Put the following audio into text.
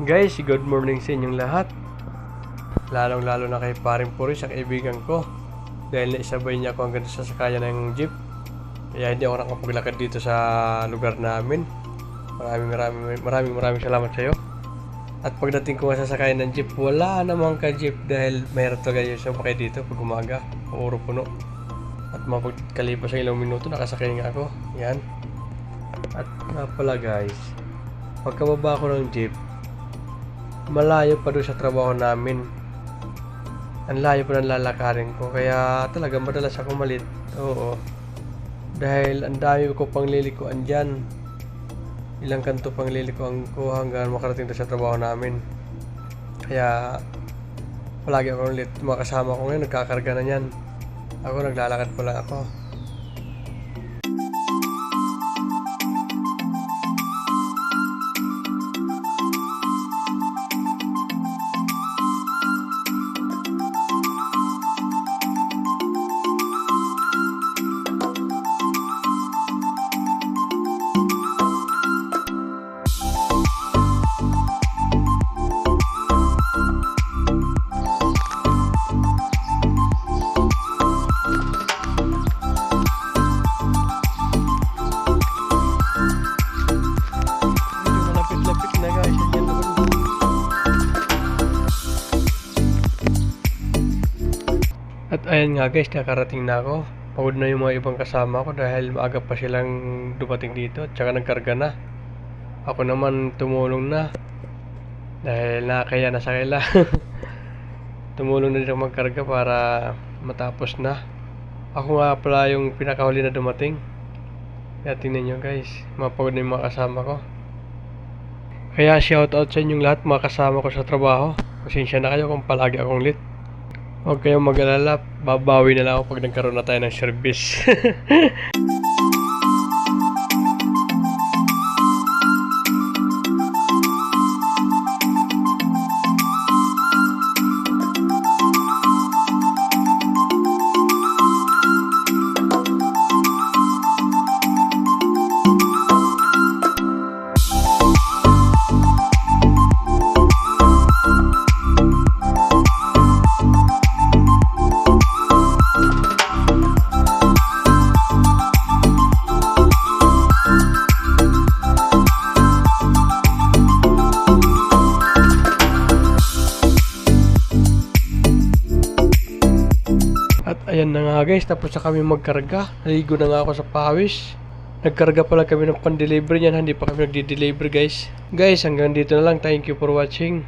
Guys, good morning sa inyong lahat. Lalong-lalo na kay Paring Puri, sa kaibigan ko. Dahil naisabay niya ako hanggang sa sakayan ng jeep. Kaya hindi ako nakapaglakad dito sa lugar namin. Maraming salamat sa iyo. At pagdating ko sa sakayan ng jeep, wala namang ka-jeep dahil mahirap talaga yung sumakay dito pag umaga. Puro puno. At mapagkalipas ng ilang minuto, nakasakay nga ako. Yan. At nga pala guys, pagkababa ko ng jeep, malayo pa doon sa trabaho namin. Ang layo pa ng lalakarin ko, kaya talaga madalas ako malit. Oo. Dahil ang dami ko pang lilikuan dyan. Ilang kanto pang lilikuan ko hanggang makarating doon sa trabaho namin. Kaya palagi ako ulit. Mga kasama ko ngayon nagkakarga na yan. Ako naglalakad pa lang ako. At ayan nga guys, nakarating na ako. Pagod na yung mga ibang kasama ko dahil maaga pa silang dumating dito at saka nagkarga na. Ako naman tumulong na dahil nakakaya na sa kaila. Tumulong na din ako magkarga para matapos na. Ako nga pala yung pinakahuli na dumating. Kaya tingnan nyo guys, mapagod na yung mga kasama ko. Kaya shoutout sa inyong lahat mga kasama ko sa trabaho. Pasensya na kayo kung palagi akong late. Huwag kayong mag-alala, babawi na lang ako pag nagkaroon na tayo ng service. At ayan na nga guys, tapos na kami magkarga. Naligo na nga ako sa pawis. Nagkarga pala kami ng pan-delivery niyan, hindi pa kami nagdi-deliver guys. Guys, hanggang dito na lang. Thank you for watching.